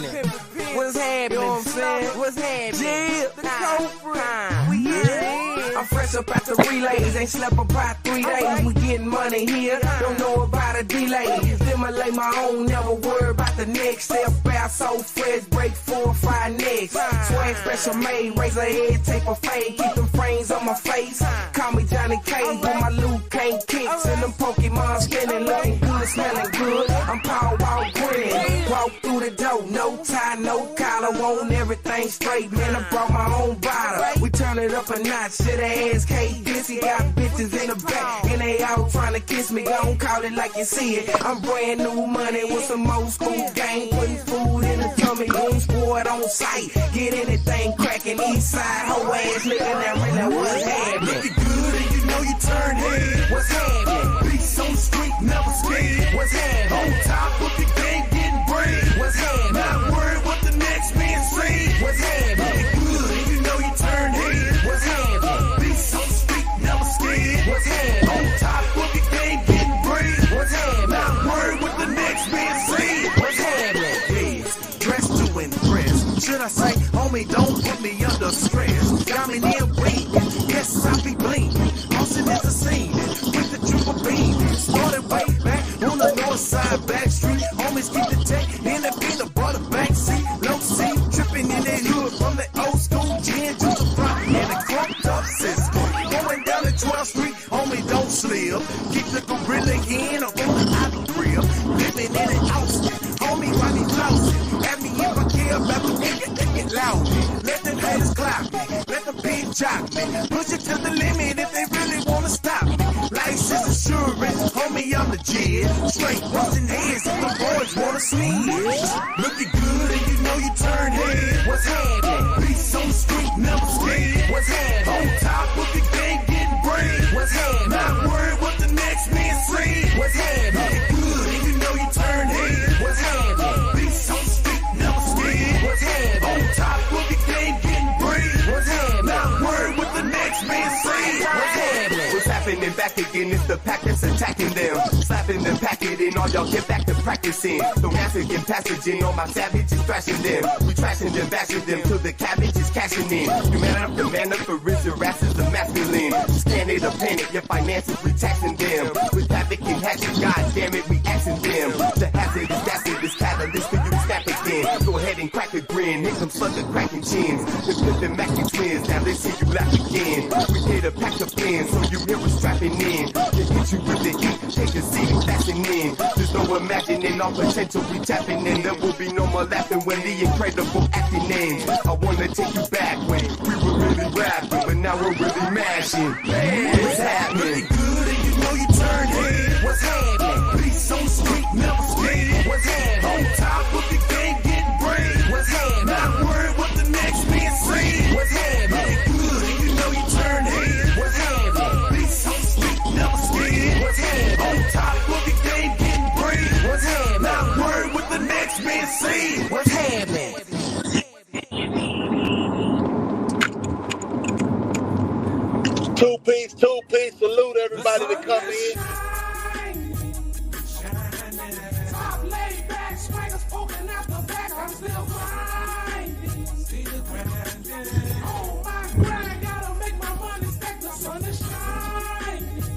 happening? What's happening? You know what I'm saying? What's happening? Yeah, the culprit. We I'm fresh up at the relays, ain't slept about 3 days. We getting money here, don't know about a delay. Stimulate my own, never worry about the next step. Out so fresh, break 4 or 5 necks. Swag special made, razor head, tape a fade. Keep them frames on my face. Call me Johnny Cage when my Luke can't kicks. And them Pokemon spinning, looking good, smelling good. I'm Paul Wall grinning. Walk through the door, no tie, no collar. Want everything straight, man. I brought my own bottle. We turn it up a notch, shit ass K Dizzy. Got bitches in the back, and they all trying to kiss me. Don't call it like you see it. I'm brand new money with some old school game. Putting food in the tummy, room squad on site. Get anything cracking, east side, whole ass nigga. That really what's happening. Looking good and you know you turn head. What's happening? Beats on the street, never scared. What's happening? On top of the game, getting bread. What's happening? Not worried what the next man say. What's happening? Looking good and you know you turn head. What's happening? Beats on the street, never scared. What's happening? On top of the game, getting bread. What's happening? Not worried what the next man say. What's happening? Dressed to impress. Should I say, homie, don't put me under stress. Got me near bleeding. Yes, I be bleeding. Austin is the scene. With the triple beam. Started way back on the north side, back street. Homies keep the tech in the peanut butter back seat. Low seat, tripping in that hood from the old school gin to the front. And the crunked up Cisco. Going down the 12th Street, homie, don't slip. Keep the gorilla in or on the outer grill. Living in an Austin. Homie, why me flousing? At me if I care about the nigga, they get loud. Let them haters clock me. Let them beat jock me. Push it to the limit if they really wanna stop me. License insurance, homie, I'm the jig. Straight busting heads if the boys wanna sneeze. Looking good and you know you turn head. What's happening? Beats on the street, never scared. What's happening? On top of the game, getting bread. What's happening? Not worried what the next man say. What's happening? Looking good and you know you turn head. What's happening? Beats on the street, never scared. What's happening? On top of the game, getting bread. What's happening? Not worried what the next man say. What's happening? What's happening back again? It's the pack that's attacking them. Slapping them, packing in, all y'all get back to practicing. The massive and passaging on my savage is thrashing them. We trashing them, bashing them till the cabbage is cashing in. You man up for RZA, rashes the masculine. Scan it or panic, your finances we taxing them. With havoc and hatchet, god damn it, we axing them. The hazard is acid, this catalyst for you to snap again. Go ahead and crack a grin, here come sucker cracking chins. The flipping Mackie twins, now they see you laugh again. We here to pack the pins, so you hear us strapping in. They hit you with the heat, take a seat and fasten in. There's no imagining our potential, we tapping in. There will be no more laughing when the incredible acting ends. I wanna take you back when we were really rapping, but now we're really mashing. Man, what's happening? Looking good and you know you turn head. What's happening? Beats on the street, never scared. What's happening? On top of the game, getting bread. What's happening? Not worried what the next man say. What's happening? Looking good and you know you turn head. What's happening? Beats on the street, never scared. What's happening? On top of the game, getting bread. What's happening? Not worried what the next man say. What's happening? Two piece, salute everybody that come in. Top laid back, swingers poking out the back, I'm still grinding. Oh my grind, gotta make my money stack, the sun is shining.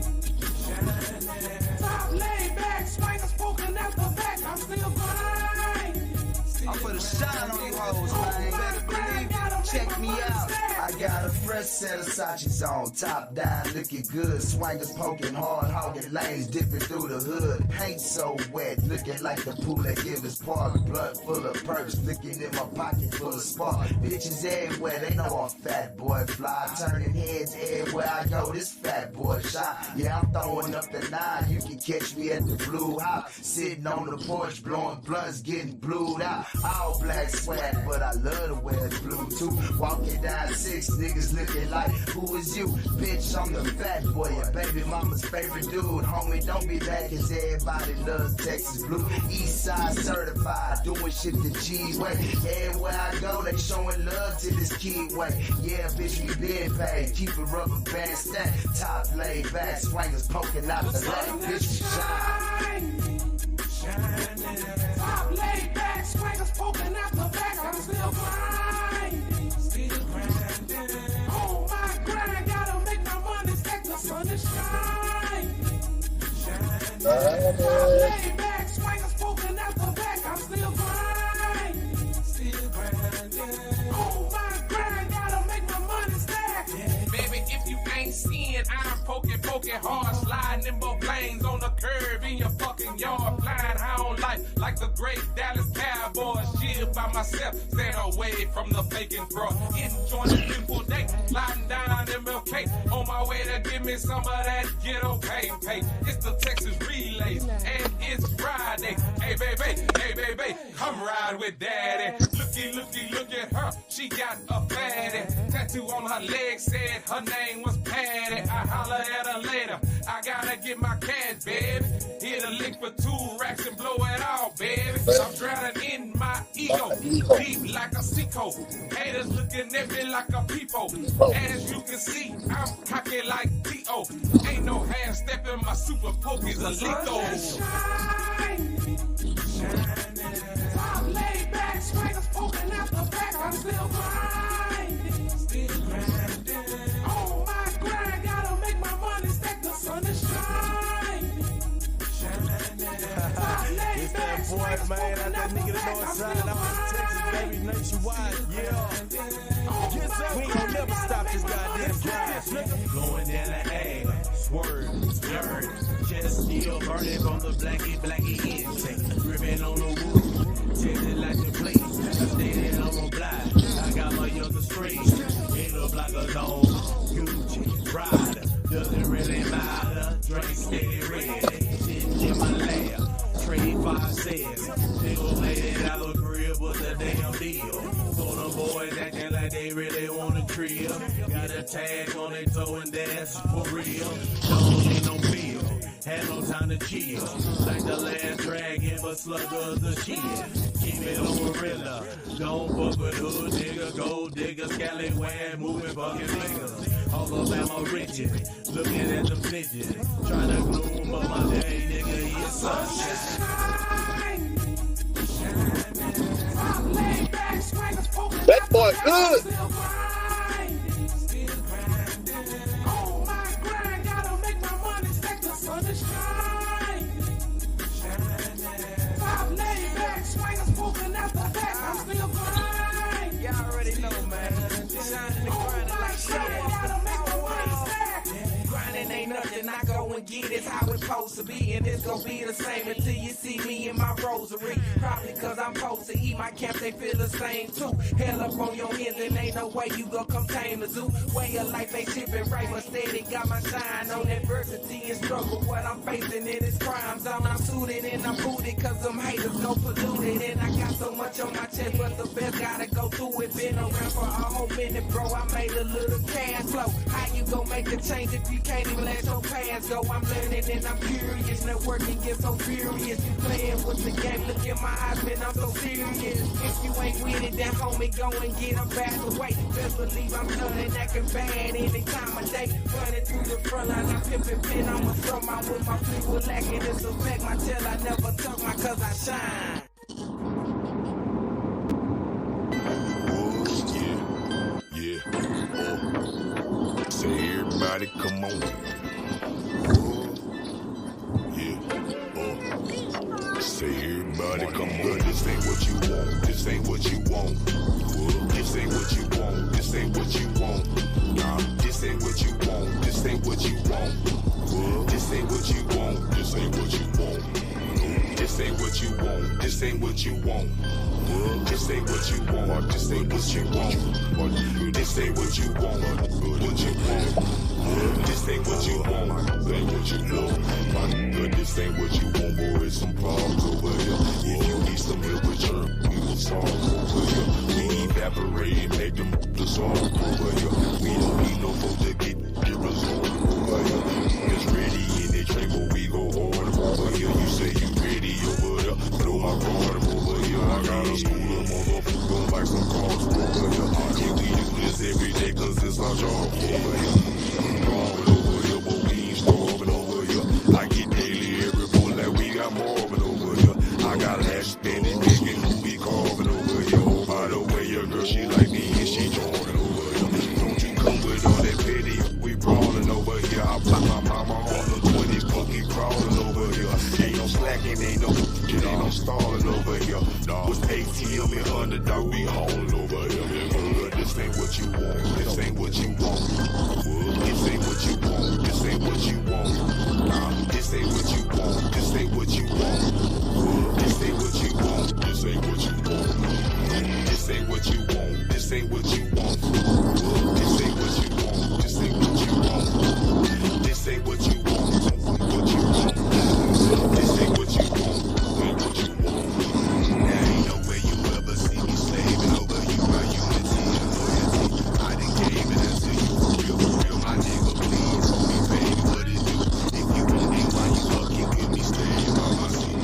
Top laid back, swingers poking out the back, I'm still grinding. I'm for the shine on you hoes, man. Better believe it. Check me out. I got a fresh set of Sachis on, top down, looking good. Swangers poking hard, hogging lanes, dipping through the hood. Paint so wet, looking like the pool that give us park. Blood full of perks, looking in my pocket full of spark. Bitches everywhere, they know I'm fat boy fly. Turning heads everywhere I go, this fat boy shot. Yeah, I'm throwing up the 9, you can catch me at the Blue Hop. Sitting on the porch, blowing blunts, getting blued out. All black swag, but I love to wear blue too. Walking down 6, niggas looking like, who is you? Bitch, I'm the fat boy, your baby mama's favorite dude. Homie, don't be mad, cause everybody loves Texas blue. East side certified, doing shit the G way. Everywhere I go, they showing love to this kid way. Yeah, bitch, we been paid. Keep a rubber band stacked. Top laid back, swingers poking out the leg. Bitch, we shine. Top laid back, swingers poking out the Laid back, swingers poking out the back. I'm still grinding, still grinding. On my grind, gotta make my money stack. Baby, if you ain't seeing, I'm poking hard, sliding in both lanes on the curb in your fucking yard, flying high on life like the great Dallas Cowboys. Shit by myself, staying away from the faking fraud. Enjoying the beautiful day, sliding down MLK, on my way to give me some of that ghetto pay. It's the Texas Relays, and it's Friday. Hey baby, come ride with daddy. Look at her, she got a fatty. Tattoo on her leg said her name was Patty. I holler at her later, I gotta get my cash, baby. Hit a lick for 2 racks and blow it all, baby. I'm drowning in my ego, deep like a seco. Haters looking at me like a peepo. As you can see, I'm cocky like T.O. Ain't no hand stepping, my super poke is a lethal. Top laid back, swingers poking out the back. I'm still grinding, still grinding. On my grind, gotta make my money stack. The sun is shining. Top laid back, swingers poking out the back. I'm still grinding, nationwide, yeah. We ain't gonna never stop this goddamn grind. Going down the alley, swerve, skirt, just still burning from the blackie intake. Gripping on the wood, tinted like the plate. I stay there, I'm on blind. I got my younger straight. It look like a long Gucci rider. Doesn't really matter. Drink steady ready. Shit in my lab. Trade 5 cents. They gon' lay it out the crib with the damn deal. So the boys acting like they really want a crib. Got a tag on their toe and that's for real. Don't need no bill. Had no time to chill. Like the last dragon, but sluggers the shit. Keep it on gorilla. Don't fuck with hood nigga, gold digger, scallywag, moving fucking fingers. All about my riches, looking at them bitches. Trying to gloom up my day, nigga, it's sunshine. That boy good. Y'all already know, man. Shining and grinding like shit. Grinding ain't nothing, I go and get it how it's supposed to be. And it's gonna be the same until you see me in my rosary. Probably cause I'm supposed to eat my camp, they feel the same too. Hell up on your ends and ain't no way you gon' come tame the zoo. Way of life ain't shipping right, but steady got my shine on adversity and struggle. What I'm facing in this crime zone, I'm suited and I'm booted cause them haters go polluted. And I got so much on my chest, but the best gotta go through it. Been around for a whole minute, bro, I made a little cash flow. How you gon' make a change if you can't even let your past go? I'm learning and I'm curious, networking gets so furious. You playing with the game, look in my eyes, man, I'm so serious. If you ain't with it, then homie, go and get a fast away. Best believe I'm done and acting bad any time of day. Running through the front line, I'm pimping pin, I'm a throw my with my people lacking. It's a fact, my tail, I never tuck my cause I shine. Say everybody come on. Say everybody come on. This ain't what you want. This ain't what you want. This ain't what you want. This ain't what you want. Nah, this ain't what you want. This ain't what you want. This ain't what you want. This ain't what you want. This ain't what you want. This ain't what you want. This ain't what you want. This ain't what you want. This ain't what you want. What you want. This ain't what you want. This ain't what you want. My nigga, this ain't what you want, boy. It's some problems over here. If you need some help with your, we will solve over here. We evaporate and make them the song over here. We don't need no folks to get result over here. It's ready in the chamber, we go hard over here. You say you ready over there, blow my card over here. I got a schooler, motherfucker, like some cars over here. Yeah, we do this every day, cause it's our job over here. Over here, but we ain't starving over here. I get daily every pull that we got Marvin over here. I got hash standing, digging who we carving over here. Oh, by the way, your girl, she like me and she joining over here. Don't you come with all that petty ATM and underdog, we all over here. This ain't what you want. This ain't what you want. This ain't what you want. This ain't what you want. This ain't what you want. This ain't what you want. This ain't what you want. This ain't what you want. This ain't what you want. This ain't what you want. This ain't what you want. This ain't what you want. This ain't what you want. What you want. This ain't what you want. Ain't what you want. There ain't no way you ever see me slaving over you. My unity and loyalty. I done gave it until you for real, my nigga. Please, homie, baby, what it do? If you want me, why you fucking with me? Stay by my seat.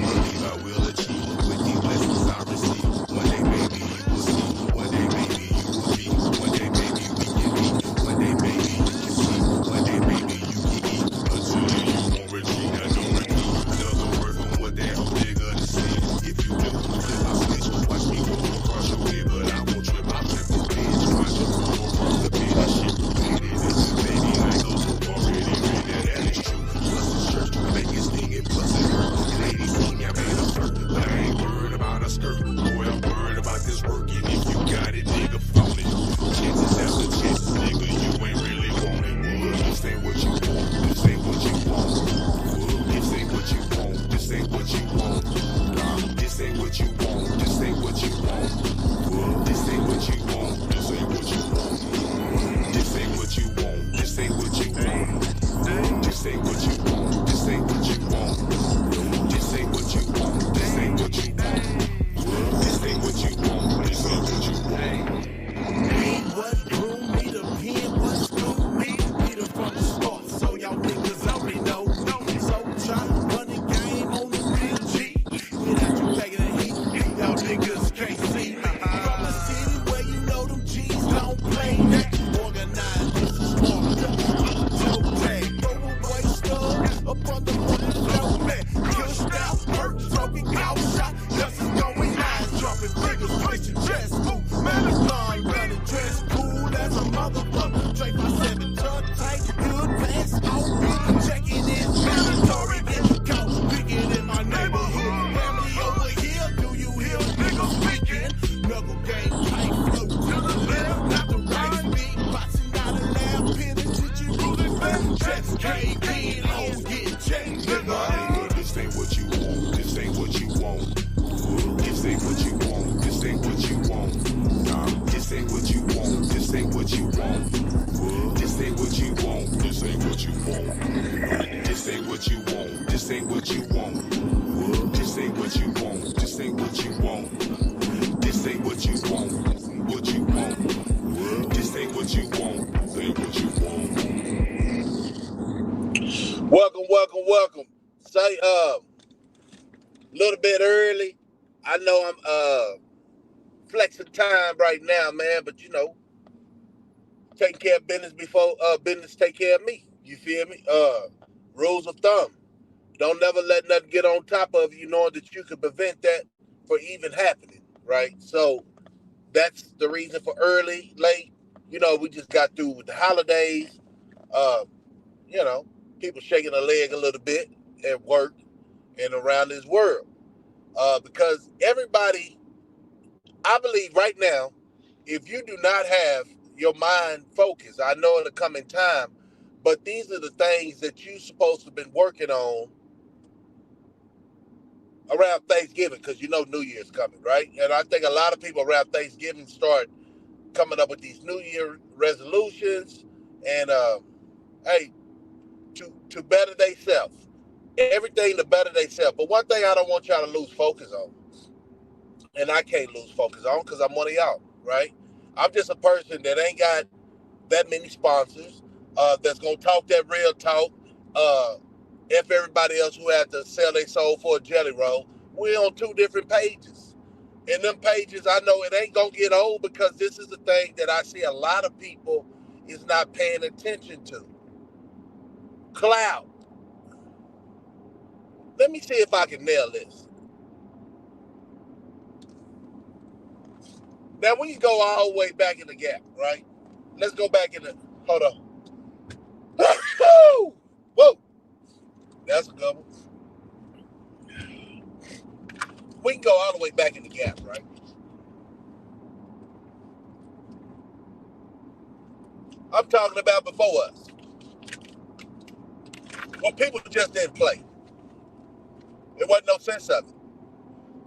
Believe I will achieve with these blessings I receive. One day, baby, you will see. One day, baby, you will be. One day, baby, we can meet. One day, baby, you can see. One day, baby, you can eat. Until then, you won't retreat. I don't repeat. Another word from what that whole nigga to see. If you do, flip my switch. Watch me go across your way, but I won't trip. I flip this bitch. Watch you go across the pit. That shit repeated. This is baby. I go so already read that is true. Plus the church make it sting and plus it hurt. Ladies see me, I made a flirt, but I ain't worried about a skirt. Boy, I'm worried about this work. And if you got it, nigga, phone it. Chances after chances, nigga, you ain't really want it. This ain't what you want. This ain't what you want. This ain't what you want. This ain't what you want. This ain't what you want. This ain't what you want. This ain't what you want. This ain't what you want. This ain't what you want. This ain't what you want. This ain't what you want. This ain't what you want. This ain't what you want. This ain't what you want. This ain't what you want. This ain't what you want. Ain't what grew me to pen, what screwed me to be the from the start. So y'all niggas already know. So try to run the game on the real G. Without you taking a heat, y'all niggas can't see me. From the city where you know them G's don't play that. Organized, this is smart. Toe tag, throw away stuff up on the fucking floor, man. Pushed out, hurt, stroking, out shot. Just is going high, dropping fingers, twitching chest. Ooh, marathon running, dress cool as a motherfucker. Drake my 7-ton tight, good pass, out. Checking in, mandatory, then go. Picking in my neighborhood. Family over here, do you hear niggas speaking? Knuckle game, tight flow to the left, not the right. Speed, boxing out a lab, pin and chichi, ruling back. Chest cave in, on get checked, nigga. This ain't what you want. This ain't what you want. This ain't what you want. This ain't what you want. This ain't what you want. This ain't what you want. This ain't what you want. This ain't what you want. This ain't what you want. This ain't what you want. This ain't what you want. This ain't what you want. This ain't what you want. What you want. This ain't what you want. This ain't what you want. Welcome, welcome, welcome. Say, little bit early. I know I'm flexing time right now, man, but you know, taking care of business before business take care of me. You feel me? Rules of thumb. Don't never let nothing get on top of you, knowing that you could prevent that for even happening, right? So that's the reason for early, late. You know, we just got through with the holidays. You know, people shaking a leg a little bit at work and around this world. Because everybody, I believe right now, if you do not have your mind focused, I know it'll come in time, but these are the things that you're supposed to have been working on around Thanksgiving, because you know New Year's coming, right? And I think a lot of people around Thanksgiving start coming up with these New Year resolutions and, hey, to better themselves. Everything to better themselves. But one thing I don't want y'all to lose focus on, and I can't lose focus on because I'm one of y'all, right? I'm just a person that ain't got that many sponsors, that's going to talk that real talk. If everybody else who had to sell their soul for a jelly roll, we're on two different pages. And them pages, I know it ain't going to get old because this is the thing that I see a lot of people is not paying attention to. Cloud. Let me see if I can nail this. Now, we can go all the way back in the gap, right? Let's go back in the... Hold on. Whoa! That's a good one. can go all the way back in the Gap, right? I'm talking about before us. Well, people just didn't play. There wasn't no sense of it.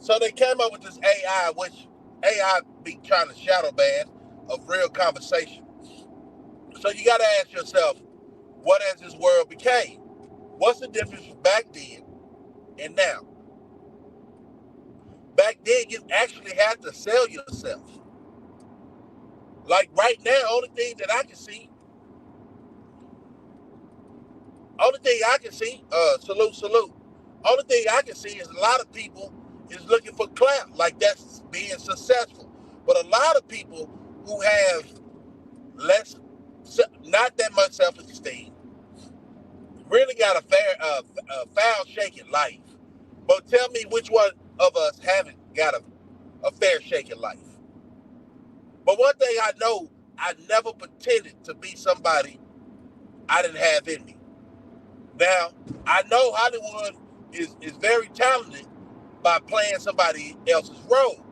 So they came up with this AI, which AI be trying to shadow ban of real conversation. So you got to ask yourself, what has this world became? What's the difference back then and now? Back then, you actually had to sell yourself. Like right now, only thing I can see, salute. Only thing I can see is a lot of people is looking for clout, like that's being successful. But a lot of people who have not that much self-esteem, really got a foul shaking life. But tell me which one of us haven't got a fair shaking life. But one thing I know, I never pretended to be somebody I didn't have in me. Now, I know Hollywood is very talented by playing somebody else's role.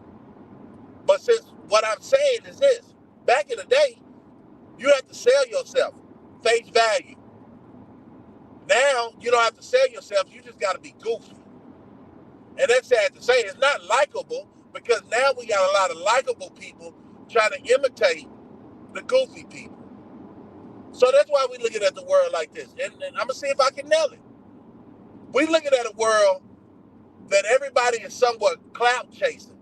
But since what I'm saying is this, back in the day, you had to sell yourself, face value. Now, you don't have to sell yourself, you just got to be goofy. And that's sad to say, it's not likable because now we got a lot of likable people trying to imitate the goofy people. So that's why we're looking at the world like this. And I'm going to see if I can nail it. We're looking at a world that everybody is somewhat clout chasing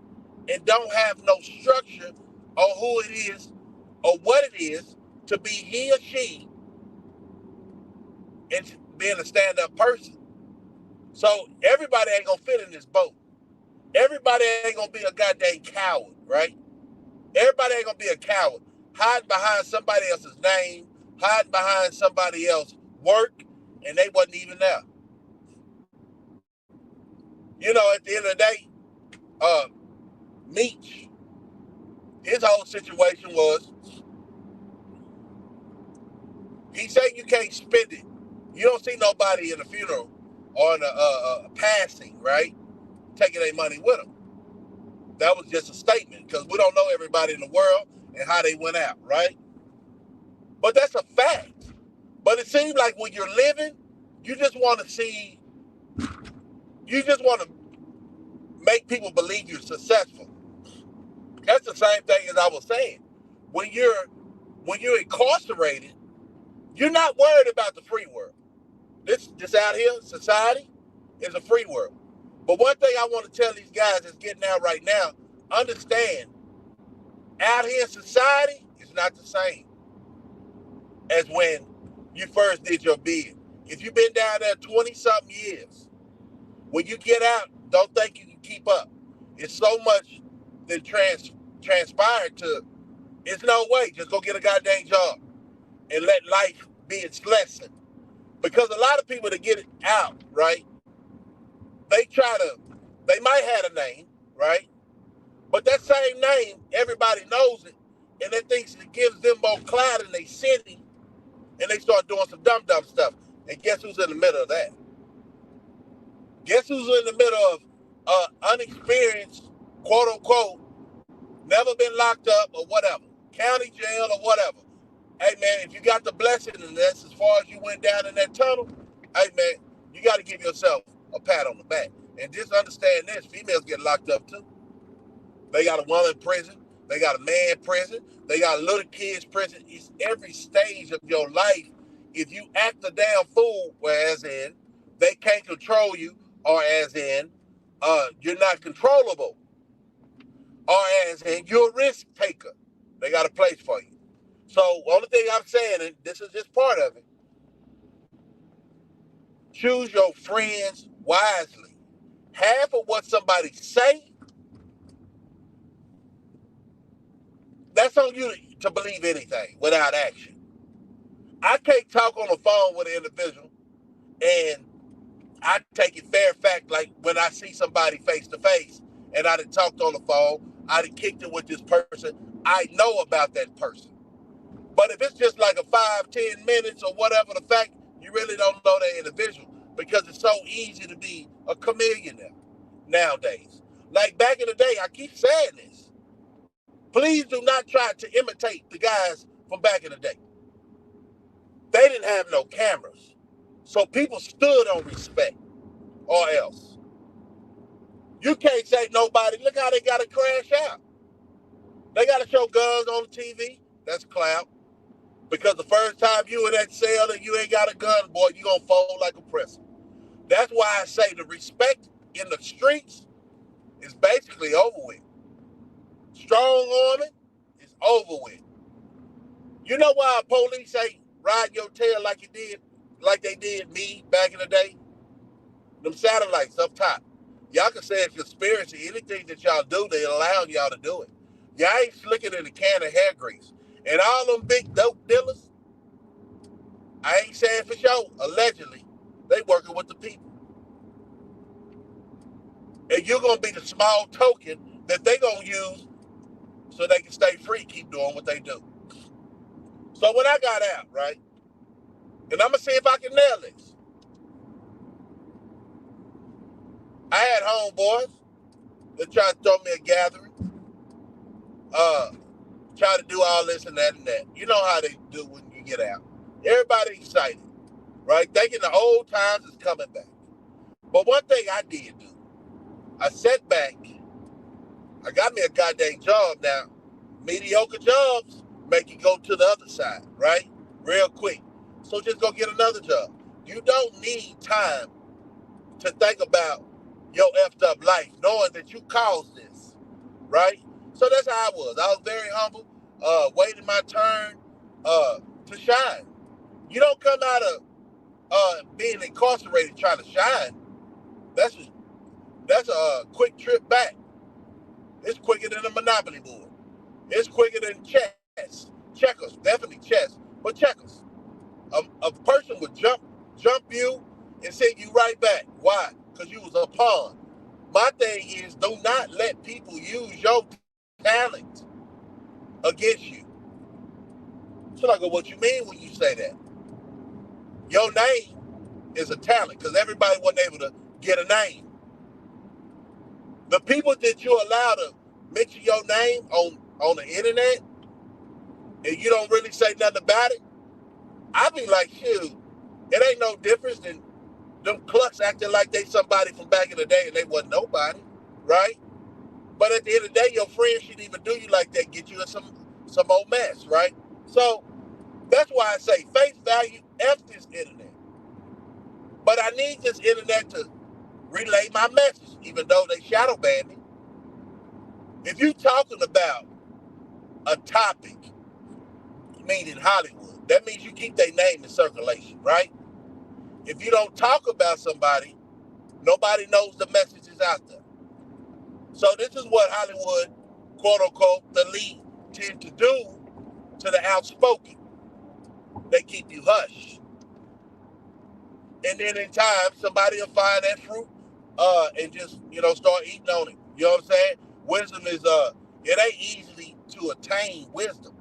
and don't have no structure on who it is or what it is to be he or she and being a stand-up person. So everybody ain't going to fit in this boat. Everybody ain't going to be a goddamn coward, right? Everybody ain't going to be a coward. Hiding behind somebody else's name, hiding behind somebody else's work, and they wasn't even there. You know, at the end of the day, Meech, his whole situation was, he said you can't spend it. You don't see nobody in a funeral or in a passing, right, taking their money with them. That was just a statement because we don't know everybody in the world and how they went out, right? But that's a fact. But it seems like when you're living, you just want to make people believe you're successful. That's the same thing as I was saying. When you're incarcerated, you're not worried about the free world. This out here, society, is a free world. But one thing I want to tell these guys that's getting out right now, understand, out here in society is not the same as when you first did your bid. If you've been down there 20-something years, when you get out, don't think you can keep up. It's so much that transpired to, it's no way. Just go get a goddamn job and let life be its lesson. Because a lot of people that get it out, right, they might have a name, right? But that same name, everybody knows it, and they thinks it gives them more clout in their city, and they start doing some dumb stuff. And guess who's in the middle of that? Guess who's in the middle of unexperienced, quote unquote, never been locked up or whatever, county jail or whatever. Hey man, if you got the blessing and that's as far as you went down in that tunnel, hey man, you got to give yourself a pat on the back. And just understand this, females get locked up too. They got a woman in prison. They got a man in prison. They got a little kids prison. It's every stage of your life. If you act a damn fool, whereas in they can't control you, or as in you're not controllable, or as in you're a risk taker, they got a place for you. So only thing I'm saying, and this is just part of it, choose your friends wisely. Half of what somebody say, that's on you to believe anything without action. I can't talk on the phone with an individual and I take it fair fact, like when I see somebody face to face and I done talked on the phone, I done kicked it with this person, I know about that person. But if it's just like a 5-10 minutes or whatever the fact, you really don't know that individual because it's so easy to be a chameleon nowadays. Like back in the day, I keep saying this. Please do not try to imitate the guys from back in the day. They didn't have no cameras. So people stood on respect or else. You can't say nobody, look how they got to crash out. They got to show guns on the TV. That's clout. Because the first time you in that cell and you ain't got a gun, boy, you going to fold like a pretzel. That's why I say the respect in the streets is basically over with. Strong arming is over with. You know why police ain't ride your tail like they did me back in the day? Them satellites up top. Y'all can say it's conspiracy. Anything that y'all do, they allowing y'all to do it. Y'all ain't slicking in a can of hair grease. And all them big dope dealers, I ain't saying for sure, allegedly, they working with the people. And you're going to be the small token that they going to use so they can stay free, keep doing what they do. So when I got out, right, and I'm going to see if I can nail this. I had homeboys that tried to throw me a gathering, try to do all this and that and that. You know how they do when you get out. Everybody excited, right? Thinking the old times is coming back. But one thing I did do, I sat back. I got me a goddamn job now. Mediocre jobs make you go to the other side, right? Real quick. So just go get another job. You don't need time to think about your effed up life, knowing that you caused this, right? So that's how I was. I was very humble, waiting my turn to shine. You don't come out of being incarcerated trying to shine. That's a quick trip back. It's quicker than a Monopoly board. It's quicker than chess. Checkers, definitely chess, but checkers. A person would jump you and send you right back. Why? Because you was a pawn. My thing is, do not let people use your talent against you. So I go, what you mean when you say that? Your name is a talent because everybody wasn't able to get a name. The people that you allow to mention your name on the internet and you don't really say nothing about it, I be like, shoot, it ain't no difference than them clucks acting like they somebody from back in the day and they wasn't nobody, right? But at the end of the day, your friends shouldn't even do you like that, get you in some old mess, right? So that's why I say face value, F this internet. But I need this internet to relay my message, even though they shadow ban me. If you talking about a topic, meaning Hollywood, that means you keep their name in circulation, right? If you don't talk about somebody, nobody knows the message is out there. So this is what Hollywood, quote unquote, the elite tend to do to the outspoken. They keep you hush. And then in time, somebody will find that fruit and just, start eating on it. You know what I'm saying? Wisdom is, it ain't easy to attain wisdom.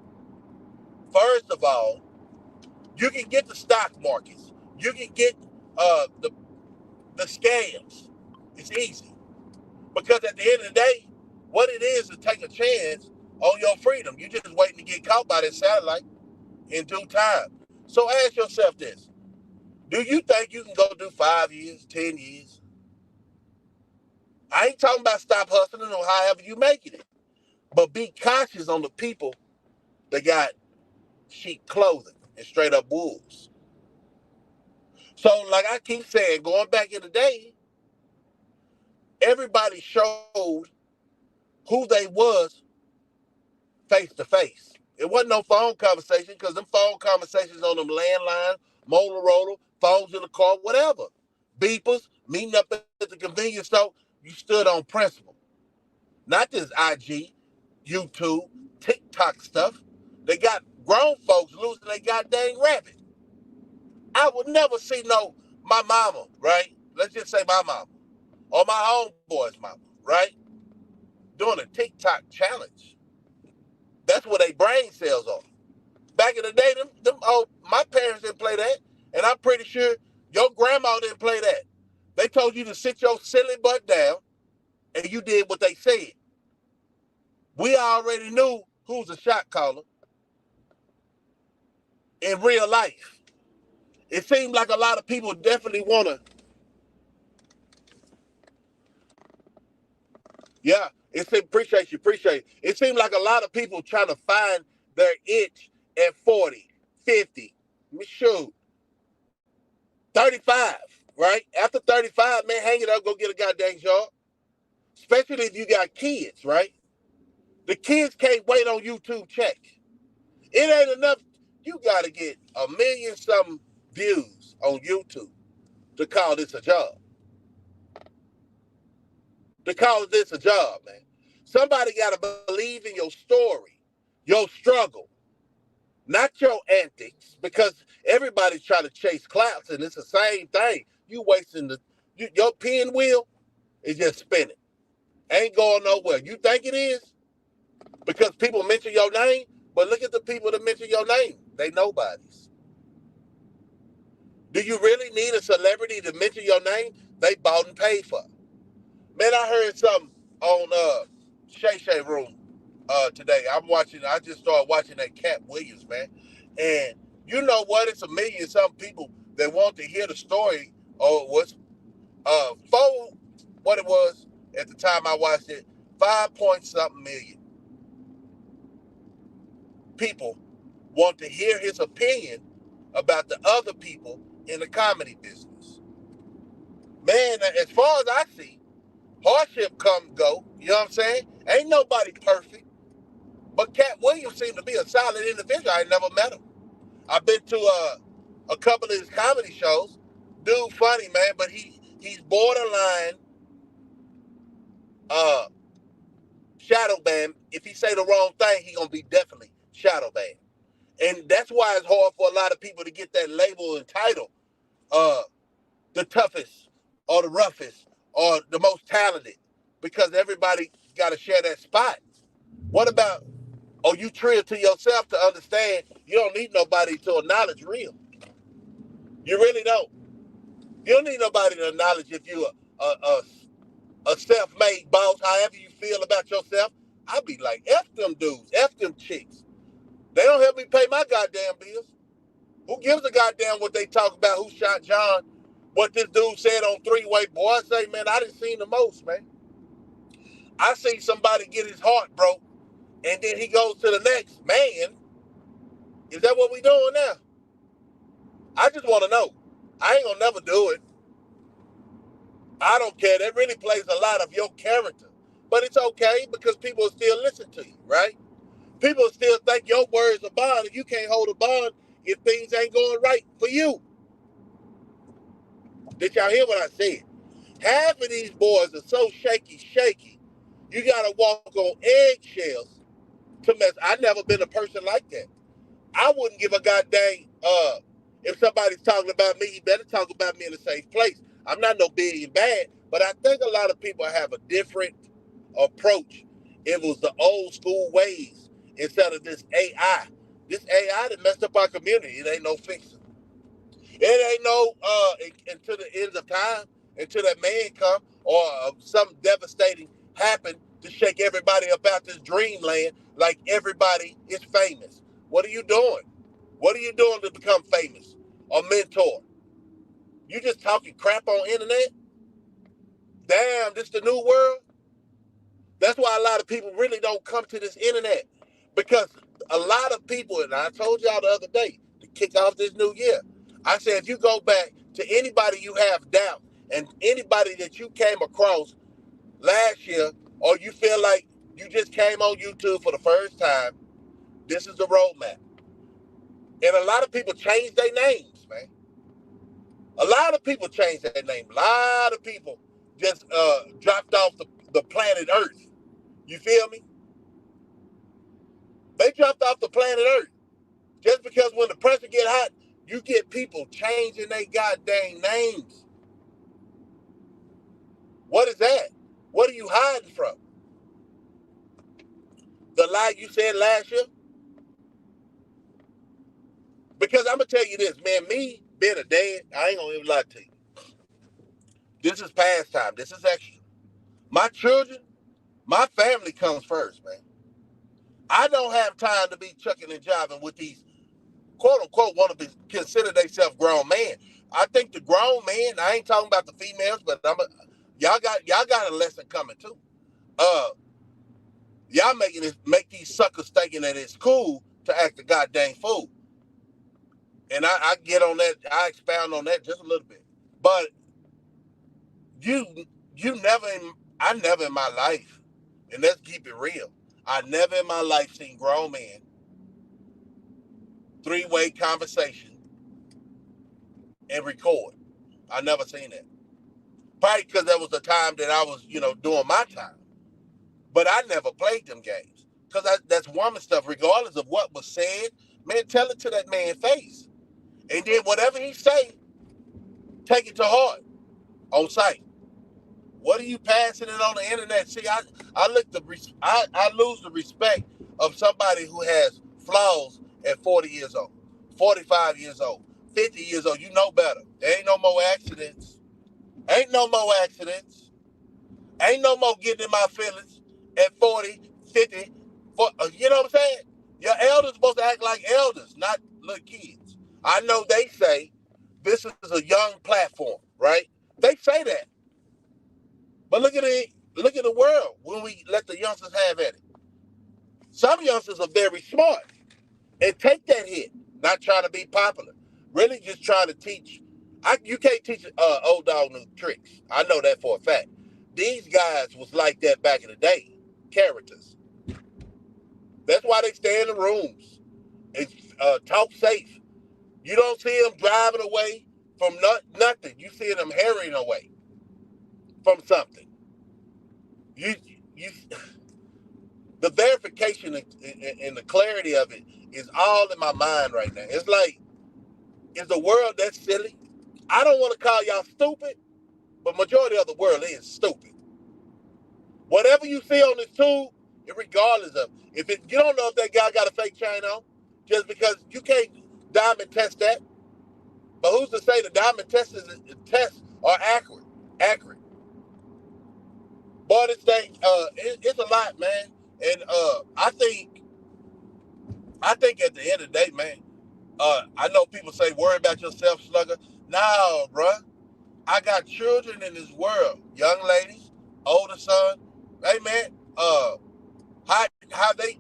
First of all, you can get the stock markets. You can get the scams. It's easy. Because at the end of the day, what it is take a chance on your freedom. You're just waiting to get caught by that satellite in due time. So ask yourself this. Do you think you can go do 5 years, 10 years? I ain't talking about stop hustling or however you making it. But be conscious on the people that got sheep clothing and straight up wolves. So like I keep saying, going back in the day, everybody showed who they was face to face. It wasn't no phone conversation because them phone conversations on them landlines, Motorola, phones in the car, whatever. Beepers, meeting up at the convenience store, you stood on principle. Not this IG, YouTube, TikTok stuff. They got grown folks losing their goddamn rabbit. I would never see my mama, right? Let's just say my mama. Or my homeboy's mama, right? Doing a TikTok challenge. That's where they brain cells are. Back in the day, my parents didn't play that. And I'm pretty sure your grandma didn't play that. They told you to sit your silly butt down and you did what they said. We already knew who's a shot caller in real life. It seems like a lot of people definitely want to. Yeah, appreciate you. It seems like a lot of people trying to find their itch at 40, 50, shoot, 35, right? After 35, man, hang it up, go get a goddamn job. Especially if you got kids, right? The kids can't wait on YouTube check. It ain't enough. You got to get 1 million something views on YouTube to call this a job. To call this a job, man. Somebody got to believe in your story, your struggle, not your antics, because everybody's trying to chase clouds, and it's the same thing. You wasting your pinwheel is just spinning. Ain't going nowhere. You think it is? Because people mention your name, but look at the people that mention your name. They nobodies. Do you really need a celebrity to mention your name? They bought and paid for. Man, I heard something on Shay Shay Room today. I just started watching that Cat Williams, man. And you know what? It's 1 million some people that want to hear the story or what's what it was at the time I watched it, 5 point something million people want to hear his opinion about the other people in the comedy business. Man, as far as I see, hardship come go, you know what I'm saying? Ain't nobody perfect. But Cat Williams seemed to be a solid individual. I ain't never met him. I've been to a couple of his comedy shows. Dude funny, man, but he's borderline shadow banned. If he say the wrong thing, he gonna be definitely shadow banned. And that's why it's hard for a lot of people to get that label and title, the toughest or the roughest or the most talented, because everybody got to share that spot. What about, you trill to yourself to understand you don't need nobody to acknowledge real. You really don't. You don't need nobody to acknowledge if you're a self-made boss, however you feel about yourself. I be like, F them dudes, F them chicks. They don't help me pay my goddamn bills. Who gives a goddamn what they talk about, who shot John, what this dude said on Three-Way? Boy, I say, man, I done seen the most, man. I seen somebody get his heart broke, and then he goes to the next. Man, is that what we doing now? I just want to know. I ain't gonna never do it. I don't care. That really plays a lot of your character. But it's okay because people will still listen to you, right? People still think your word's a bond, and you can't hold a bond if things ain't going right for you. Did y'all hear what I said? Half of these boys are so shaky. You gotta walk on eggshells to mess. I've never been a person like that. I wouldn't give a goddamn if somebody's talking about me, he better talk about me in a safe place. I'm not no big and bad, but I think a lot of people have a different approach. It was the old school ways instead of this AI. This AI that messed up our community. It ain't no fixing. It ain't no until the end of time, until that man come or something devastating happen to shake everybody about this dreamland like everybody is famous. What are you doing? What are you doing to become famous or mentor? You just talking crap on internet? Damn, this the new world? That's why a lot of people really don't come to this internet, because a lot of people, and I told y'all the other day, to kick off this new year, I said, if you go back to anybody you have doubt and anybody that you came across last year, or you feel like you just came on YouTube for the first time, this is the roadmap. And a lot of people change their names, man. A lot of people changed their name. A lot of people just dropped off the planet Earth. You feel me? They dropped off the planet Earth. Just because when the pressure get hot, you get people changing their goddamn names. What is that? What are you hiding from? The lie you said last year? Because I'm going to tell you this, man, me being a dad, I ain't going to even lie to you. This is pastime. This is extra. My children, my family comes first, man. I don't have time to be chucking and jiving with these quote unquote want to be consider themselves grown men. I think the grown men, I ain't talking about the females, but y'all got a lesson coming too. Y'all make these suckers thinking that it's cool to act a goddamn fool. And I get on that, I expound on that just a little bit. But I never in my life, and let's keep it real, I never in my life seen grown men three-way conversation and record. I never seen that. Probably because that was the time that I was, doing my time. But I never played them games. Because that's woman stuff, regardless of what was said. Man, tell it to that man's face. And then whatever he say, take it to heart on site. What are you passing it on the internet? See, I lose the respect of somebody who has flaws at 40 years old, 45 years old, 50 years old. You know better. There ain't no more accidents. Ain't no more accidents. Ain't no more getting in my feelings at 40, 50. You know what I'm saying? Your elders supposed to act like elders, not little kids. I know they say this is a young platform, right? They say that. But look at the world when we let the youngsters have at it. Some youngsters are very smart and take that hit, not trying to be popular. Really just trying to teach. You can't teach old dog new tricks. I know that for a fact. These guys was like that back in the day. Characters. That's why they stay in the rooms and talk safe. You don't see them driving away from nothing. You see them hurrying away from something. You the verification and the clarity of it is all in my mind right now. It's like, is the world that silly? I don't want to call y'all stupid, but majority of the world is stupid. Whatever you see on this tube, regardless of you don't know if that guy got a fake chain on, just because you can't diamond test that. But who's to say the diamond tests are accurate? Boy, this thing, it's a lot, man. And I think at the end of the day, man, I know people say, worry about yourself, slugger. No, bruh. I got children in this world, young ladies, older son. Hey, man, how they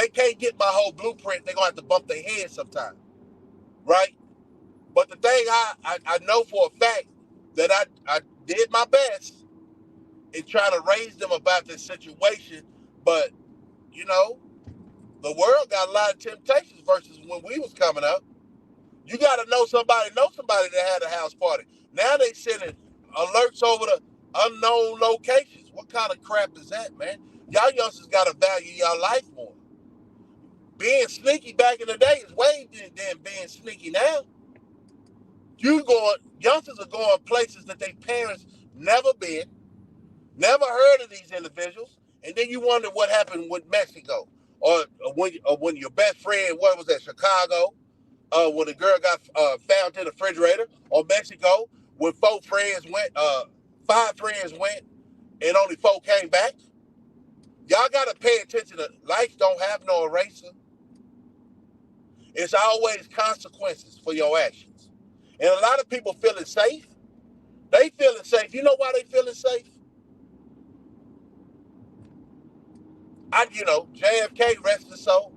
can't get my whole blueprint. They're going to have to bump their head sometime, right? But the thing I know for a fact that I did my best in trying to raise them about this situation, but, the world got a lot of temptations versus when we was coming up. You got to know somebody that had a house party. Now they sending alerts over to unknown locations. What kind of crap is that, man? Y'all youngsters got to value y'all life more. Being sneaky back in the day is way than being sneaky now. Youngsters are going places that their parents never been, never heard of these individuals, and then you wonder what happened with Mexico, or when your best friend, what was that, Chicago, when the girl got found in the refrigerator, or Mexico, when 5 friends went, and only 4 came back. Y'all got to pay attention to life don't have no eraser. It's always consequences for your actions. And a lot of people feeling safe. They feeling safe. You know why they feeling safe? JFK, rest his soul,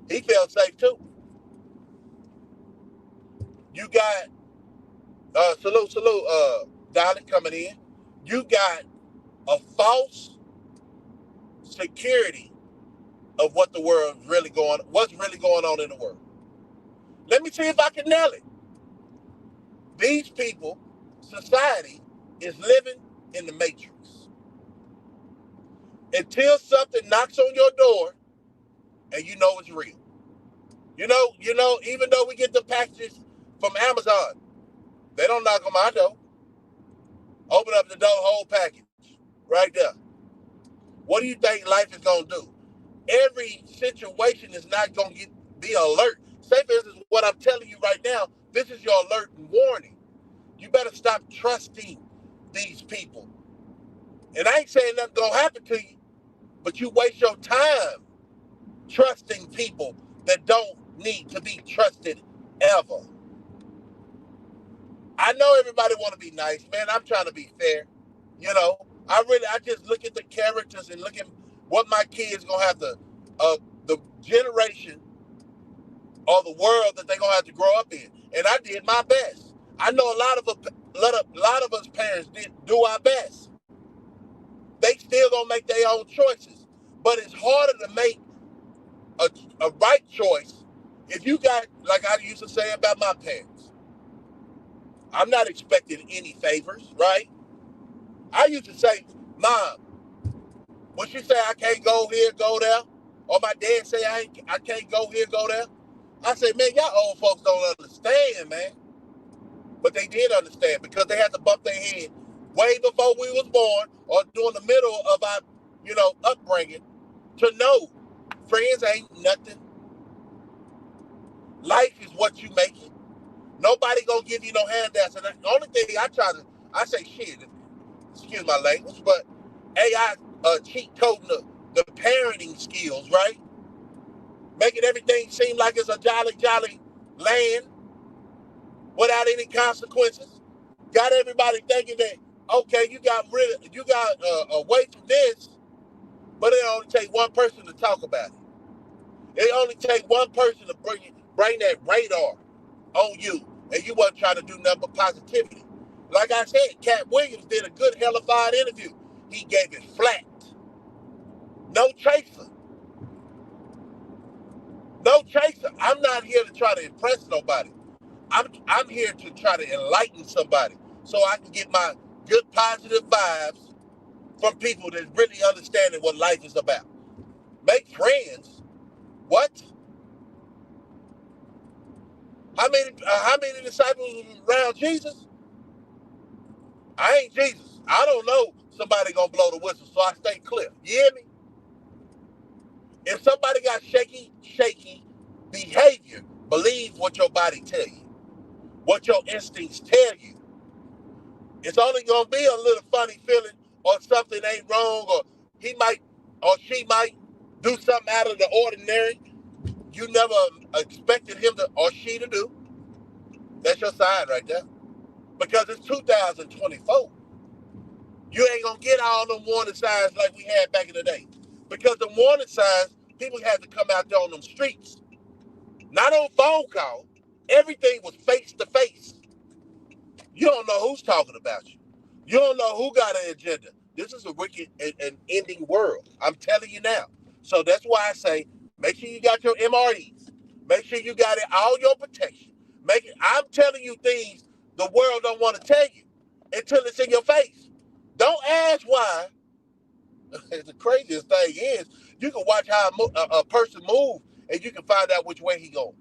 he felt safe too. You got, salute, Dolly coming in. You got a false security of what's really going on in the world. Let me see if I can nail it. These people, society, is living in the matrix. Until something knocks on your door and you know it's real. Even though we get the packages from Amazon, they don't knock on my door. Open up the door, whole package, right there. What do you think life is going to do? Every situation is not going to be alert. Say, for instance, what I'm telling you right now, this is your alert and warning. You better stop trusting these people. And I ain't saying nothing gonna happen to you, but you waste your time trusting people that don't need to be trusted ever. I know everybody want to be nice, man. I'm trying to be fair. You know, I just look at the characters and look at what my kids gonna have to, the generation or the world that they're gonna have to grow up in. And I did my best. I know a lot of us parents didn't do our best. They still gonna make their own choices, but it's harder to make a right choice if you got, like I used to say about my parents. I'm not expecting any favors, right? I used to say, Mom, when she say I can't go here, go there, or my dad say I can't go here, go there, I say, man, y'all old folks don't understand, man. But they did understand because they had to bump their head way before we was born or during the middle of our, upbringing to know friends ain't nothing. Life is what you make it. Nobody gonna give you no handouts. And the only thing I say shit, excuse my language, but AI cheat coding the parenting skills, right? Making everything seem like it's a jolly land without any consequences. Got everybody thinking that, okay, you got away from this, but it only take one person to talk about it. It only take one person to bring that radar on you, and you wasn't trying to do nothing but positivity. Like I said, Cat Williams did a good hellified interview. He gave it flat. No chaser. No chaser. I'm not here to try to impress nobody. I'm here to try to enlighten somebody so I can get my good positive vibes from people that really understanding what life is about. Make friends. What? How many disciples were around Jesus? I ain't Jesus. I don't know somebody gonna blow the whistle, so I stay clear. You hear me? If somebody got shaky behavior, believe what your body tell you, what your instincts tell you. It's only gonna be a little funny feeling or something ain't wrong, or he might or she might do something out of the ordinary you never expected him to or she to do. That's your sign right there. Because it's 2024. You ain't gonna get all them warning signs like we had back in the day. Because the warning signs, people had to come out there on them streets. Not on phone call. Everything was face to face. You don't know who's talking about you. You don't know who got an agenda. This is a wicked and ending world. I'm telling you now. So that's why I say, make sure you got your MREs. Make sure you got all your protection. I'm telling you things the world don't want to tell you until it's in your face. Don't ask why. The craziest thing is, you can watch how a person move, and you can find out which way he going.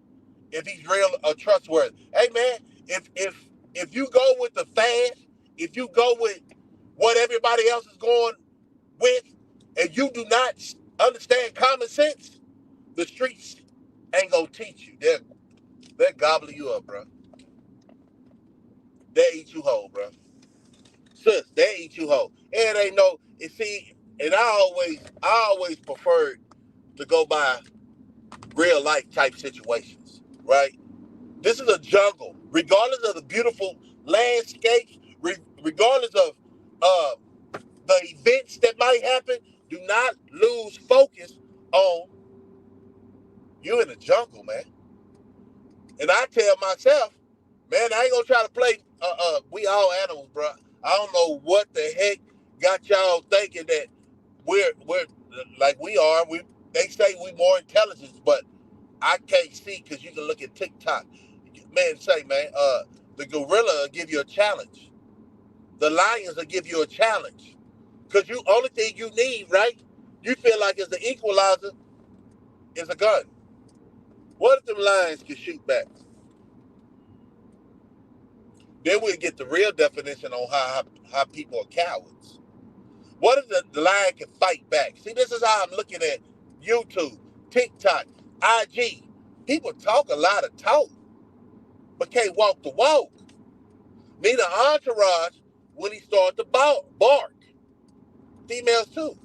If he's real or trustworthy. Hey man, if you go with the fad, if you go with what everybody else is going with, and you do not understand common sense, the streets ain't gonna teach you. They're gobbling you up, bro. They eat you whole, bro. Sis, they eat you whole. And they know. And see, and I always preferred to go by real life type situations, right? This is a jungle. Regardless of the beautiful landscapes, regardless of the events that might happen, do not lose focus on you in the jungle, man. And I tell myself, man, I ain't gonna try to play. We all animals, bro. I don't know what the heck got y'all thinking that we're like we are. They say we more intelligent, but I can't see because you can look at TikTok. Man, the gorilla will give you a challenge. The lions will give you a challenge. Because only thing you need, right? You feel like it's the equalizer is a gun. What if them lions can shoot back? Then we'll get the real definition on how people are cowards. What if the lion can fight back? See, this is how I'm looking at YouTube, TikTok, IG. People talk a lot of talk, but can't walk the walk. Need an entourage when he starts to bark. females too.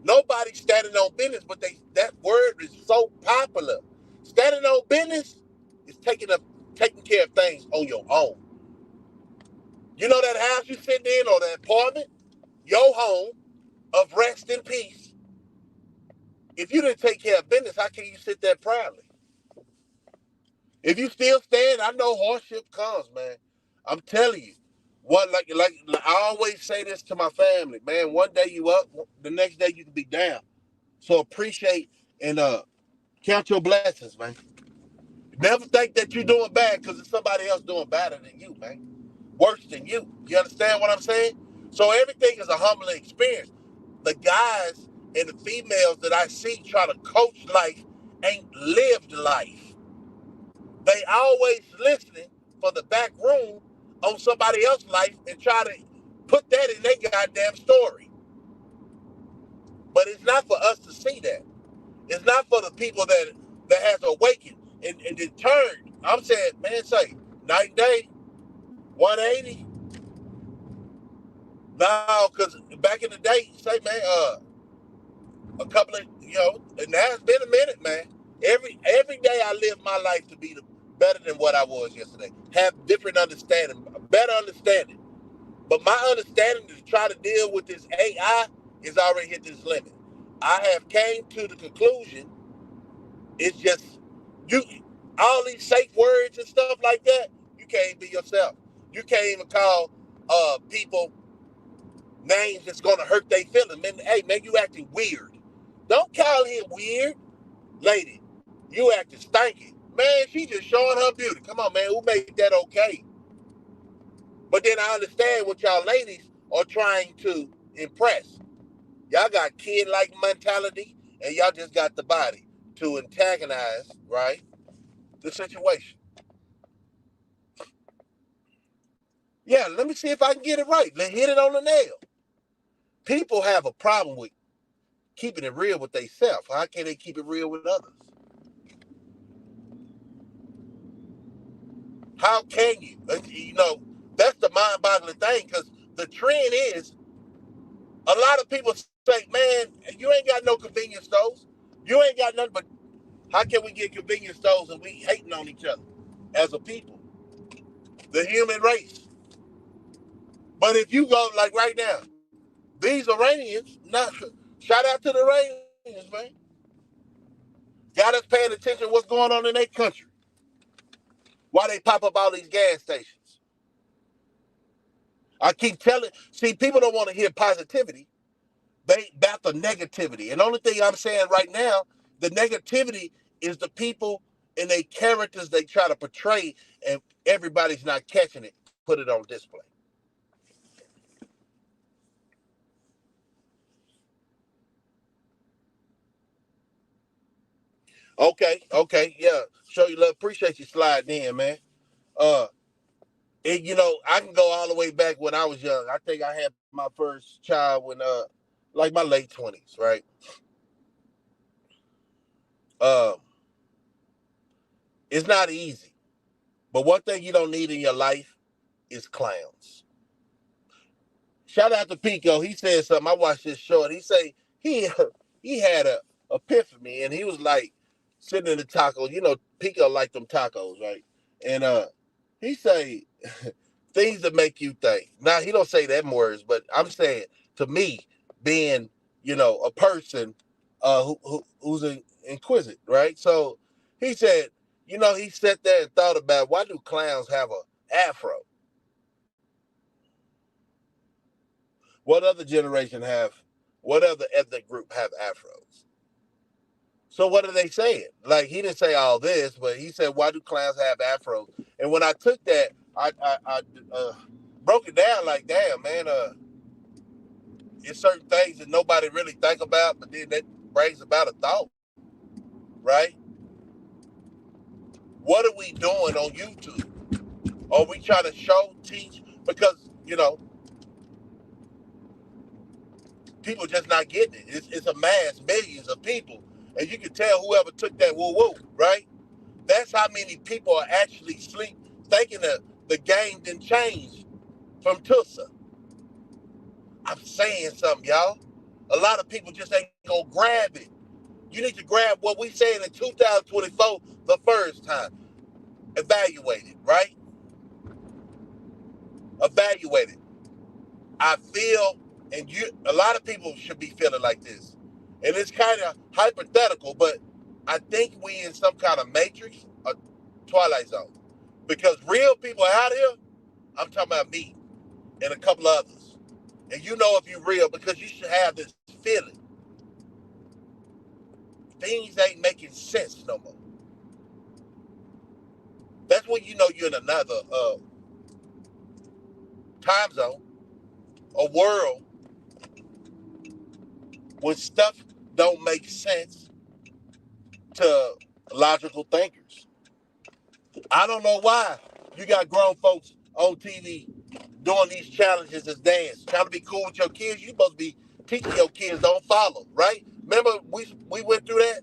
Nobody's standing on business, but that word is so popular. Standing on business is taking care of things on your own. You know that house you sitting in or that apartment, your home of rest and peace. If you didn't take care of business, how can you sit there proudly? If you still stand, I know hardship comes, man. I'm telling you. Like I always say this to my family, man. One day you up, the next day you can be down. So appreciate and count your blessings, man. Never think that you're doing bad because there's somebody else doing better than you, man. Worse than you. You understand what I'm saying? So everything is a humbling experience. The guys and the females that I see try to coach life ain't lived life. They always listening for the back room on somebody else's life and try to put that in their goddamn story. But it's not for us to see that. It's not for the people that has awakened and turned. I'm saying, man, say, night and day, 180. No, because back in the day, say, man, a couple of, and now it's been a minute, man. Every day I live my life to be better than what I was yesterday. Have different understanding, better understanding. But my understanding to try to deal with this AI is already hit this limit. I have came to the conclusion it's just all these safe words and stuff like that, you can't be yourself. You can't even call people names that's gonna hurt their feelings. Man, hey man, you acting weird. Don't call him weird. Lady, you acting stinky. Man, she just showing her beauty. Come on, man, who made that okay? But then I understand what y'all ladies are trying to impress. Y'all got kid-like mentality, and y'all just got the body to antagonize, right, the situation. Yeah, let me see if I can get it right. Let's hit it on the nail. People have a problem with keeping it real with themselves. How can they keep it real with others? How can you? That's the mind-boggling thing, because the trend is a lot of people say, man, you ain't got no convenience stores. You ain't got nothing, but how can we get convenience stores and we hating on each other as a people? The human race. But if you go, like right now, these Iranians, shout out to the Iranians, man. Got us paying attention to what's going on in their country. Why they pop up all these gas stations. I keep telling, see, people don't want to hear positivity. They about the negativity. And the only thing I'm saying right now, the negativity is the people and their characters they try to portray, and everybody's not catching it, put it on display. Okay, yeah. Show you love, appreciate you sliding in, man. I can go all the way back when I was young. I think I had my first child when like my late 20s, right? It's not easy. But one thing you don't need in your life is clowns. Shout out to Pico. He said something. I watched this show and he say he had a epiphany and he was like sitting in the tacos. Pico liked them tacos, right? And he say things that make you think. Now he don't say them words, but I'm saying to me, being a person who's inquisitive, right? So he said, he sat there and thought about why do clowns have a afro? What other generation what other ethnic group have afros? So what are they saying? Like, he didn't say all this, but he said, why do clowns have afros? And when I took that, I broke it down like, damn, man, it's certain things that nobody really think about, but then that brings about a thought, right? What are we doing on YouTube? Are we trying to show, teach? Because, people just not getting it. It's a mass, millions of people. And you can tell whoever took that woo-woo, right? That's how many people are actually asleep thinking that the game didn't change from Tulsa. I'm saying something, y'all. A lot of people just ain't gonna grab it. You need to grab what we said in 2024 the first time. Evaluate it, right? Evaluate it. I feel, and a lot of people should be feeling like this. And it's kind of hypothetical, but I think we in some kind of matrix or twilight zone. Because real people out here, I'm talking about me and a couple others. And you know if you're real because you should have this feeling. Things ain't making sense no more. That's when you know you're in another time zone, a world when stuff don't make sense to logical thinkers. I don't know why you got grown folks on TV doing these challenges as dance, trying to be cool with your kids. You supposed to be teaching your kids don't follow, right? Remember we went through that?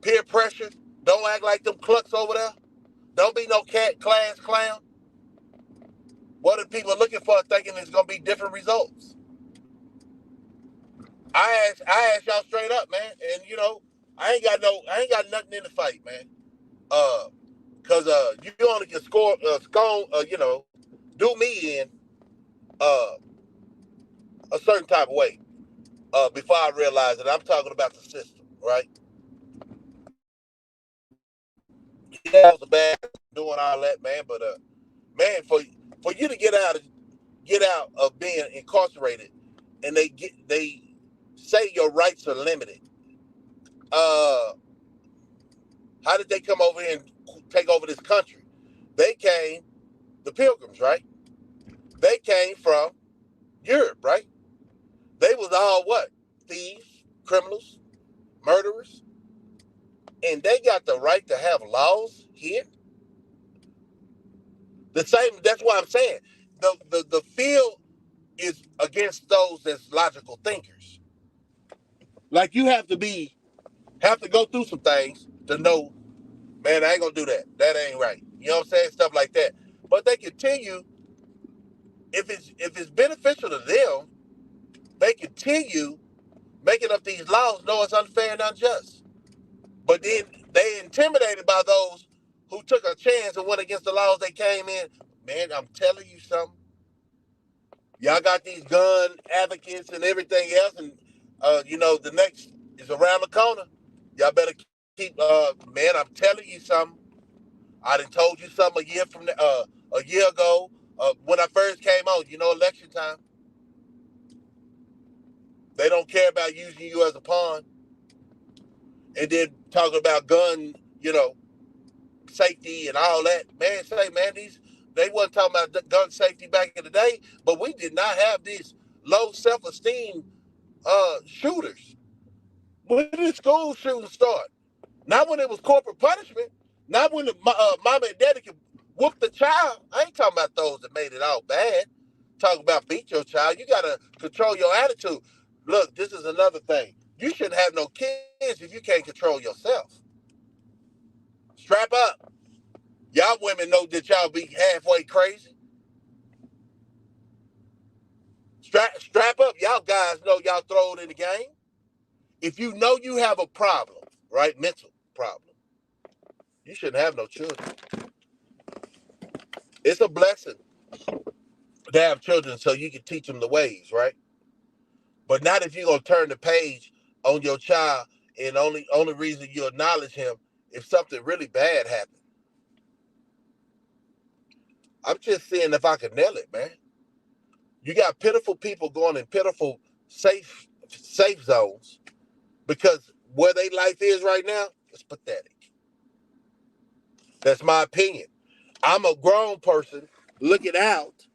Peer pressure. Don't act like them clucks over there. Don't be no class clown. What are people looking for thinking there's gonna be different results? I ask y'all straight up, man, and you know, I ain't got nothing in the fight, man. Cause you only can do me in a certain type of way. Before I realize that I'm talking about the system, right? Yeah, it was a bad doing all that, man. But man, for you to get out of being incarcerated, and they say your rights are limited. How did they come over here and take over this country? They came, the Pilgrims, right? They came from Europe, right? They was all what? Thieves, criminals, murderers. And they got the right to have laws here. The same, that's why I'm saying the field is against those that's logical thinkers. Like you have to go through some things to know, man, I ain't gonna do that. That ain't right. You know what I'm saying? Stuff like that. But they continue, if it's beneficial to them, they continue making up these laws, know it's unfair and unjust. But then they intimidated by those who took a chance and went against the laws they came in. Man, I'm telling you something. Y'all got these gun advocates and everything else, and the next is around the corner. Y'all better keep. Man, I'm telling you something. I done told you something a year ago when I first came on. Election time. They don't care about using you as a pawn. And then talking about gun, safety and all that. Man, they wasn't talking about gun safety back in the day, but we did not have these low self-esteem shooters. When did school shootings start? Not when it was corporal punishment. Not when the mama and daddy could whoop the child. I ain't talking about those that made it all bad. Talking about beat your child. You got to control your attitude. Look, this is another thing. You shouldn't have no kids if you can't control yourself. Strap up. Y'all women know that y'all be halfway crazy. Strap up. Y'all guys know y'all throw it in the game. If you know you have a problem, right, mental problem, you shouldn't have no children. It's a blessing to have children so you can teach them the ways, right? But not if you're going to turn the page on your child and only reason you acknowledge him if something really bad happened. I'm just seeing if I can nail it, man. You got pitiful people going in pitiful safe zones because where their life is right now is pathetic. That's my opinion. I'm a grown person looking out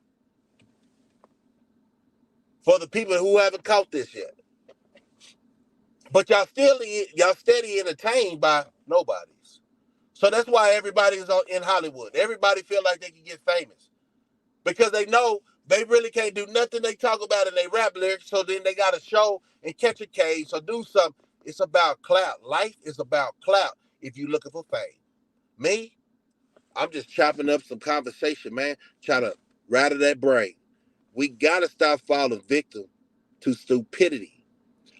for the people who haven't caught this yet. But y'all steady entertained by nobodies. So that's why everybody's in Hollywood. Everybody feel like they can get famous because they know they really can't do nothing they talk about in their rap lyrics. So then they got to show and catch a case or do something. It's about clout. Life is about clout if you're looking for fame. Me, I'm just chopping up some conversation, man. Trying to rattle that brain. We gotta stop falling victim to stupidity.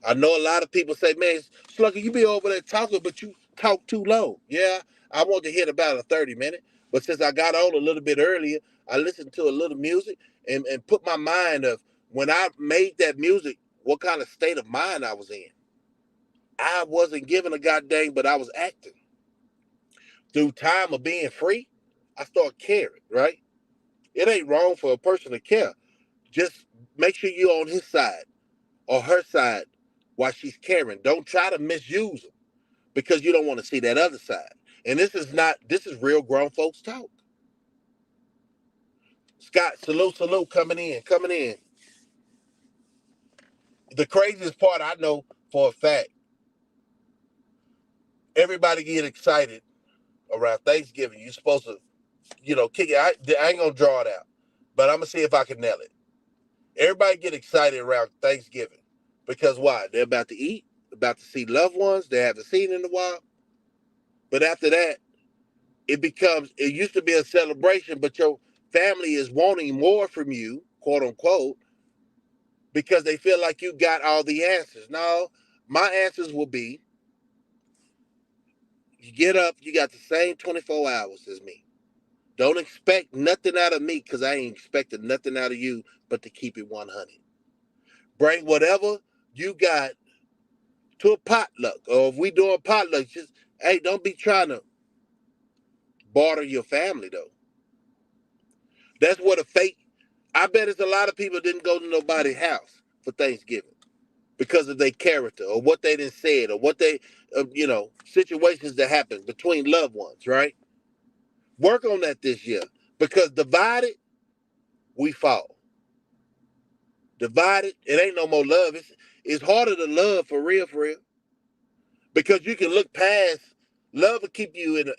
I know a lot of people say, man, Slugger, you be over there talking, but you talk too long. Yeah, I want to hit about a 30-minute. But since I got on a little bit earlier, I listened to a little music and put my mind of when I made that music, what kind of state of mind I was in. I wasn't giving a goddamn, but I was acting. Through time of being free, I start caring, right? It ain't wrong for a person to care. Just make sure you're on his side or her side while she's caring. Don't try to misuse them because you don't want to see that other side. And this is real grown folks talk. Scott, salute, coming in. The craziest part I know for a fact, everybody get excited around Thanksgiving. You're supposed to, kick it. I ain't gonna draw it out, but I'm gonna see if I can nail it. Everybody get excited around Thanksgiving because why? They're about to eat, about to see loved ones they haven't seen in a while. But after that, it used to be a celebration, but your family is wanting more from you, quote unquote, because they feel like you got all the answers. No, my answers will be, you get up, you got the same 24 hours as me. Don't expect nothing out of me because I ain't expecting nothing out of you but to keep it 100. Bring whatever you got to a potluck. Or if we doing potluck, just, hey, don't be trying to barter your family, though. That's what a fake. I bet it's a lot of people didn't go to nobody's house for Thanksgiving because of their character or what they done said or what they, situations that happen between loved ones, right? Work on that this year because divided, we fall. Divided, it ain't no more love. It's harder to love for real, because you can look past. Love will keep you in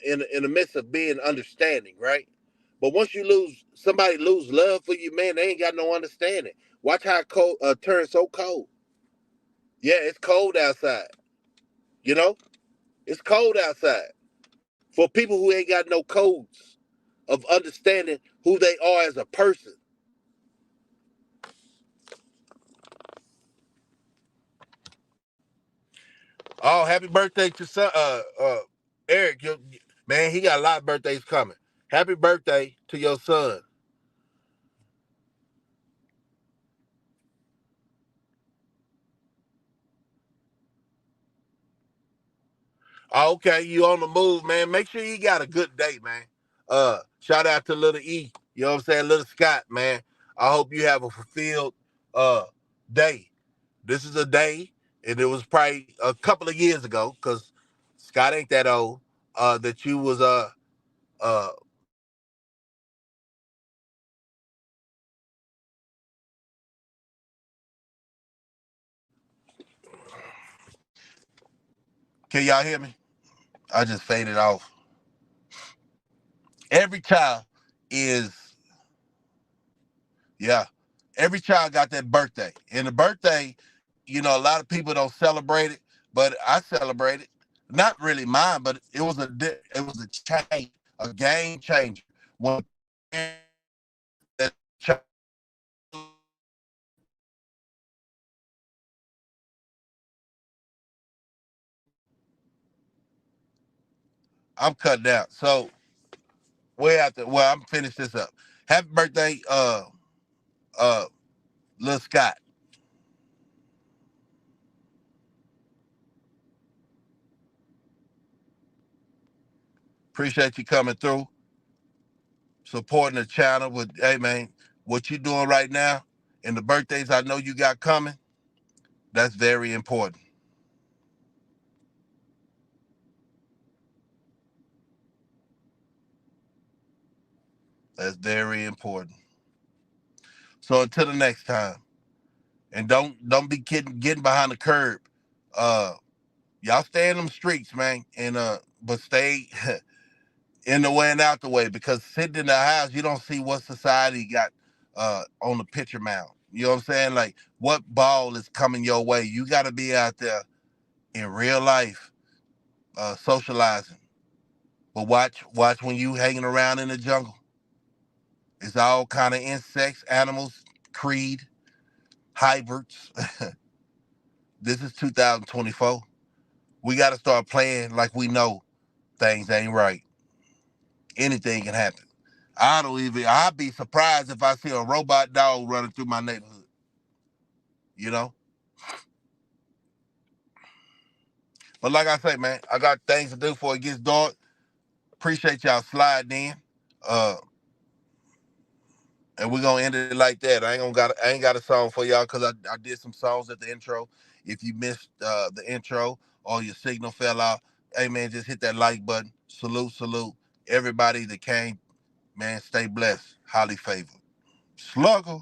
the midst of being understanding, right? But once somebody lose love for you, man, they ain't got no understanding. Watch how it turns so cold. Yeah, it's cold outside. It's cold outside for people who ain't got no codes of understanding who they are as a person. Oh, happy birthday to son, Eric. Man, he got a lot of birthdays coming. Happy birthday to your son. Oh, okay, you on the move, man. Make sure you got a good day, man. Shout out to little E. You know what I'm saying? Little Scott, man. I hope you have a fulfilled day. This is a day, and it was probably a couple of years ago, because Scott ain't that old, that you was can y'all hear me? I just faded off. Every child is, yeah, every child got that birthday. And the birthday, a lot of people don't celebrate it, but I celebrate it. Not really mine, but it was a change, a game changer. When that child, I'm cutting out. So I'm finish this up. Happy birthday, uh, Lil Scott. Appreciate you coming through, supporting the channel with, hey man, what you doing right now and the birthdays I know you got coming, that's very important. That's very important. So until the next time, and don't be getting behind the curb. Y'all stay in them streets, man, and but stay in the way and out the way, because sitting in the house, you don't see what society got on the picture mount. You know what I'm saying? Like, what ball is coming your way? You got to be out there in real life, socializing. But watch when you hanging around in the jungle. It's all kind of insects, animals Creed, hybrids. This is 2024. We got to start playing like we know things ain't right. Anything can happen. I'd be surprised if I see a robot dog running through my neighborhood. You know? But like I say, man, I got things to do before it gets dark. Appreciate y'all sliding in. And we're gonna end it like that. I ain't got a song for y'all because I did some songs at the intro. If you missed the intro or your signal fell out, hey man, just hit that like button. Salute. Everybody that came, man, stay blessed. Highly favored. Slugger.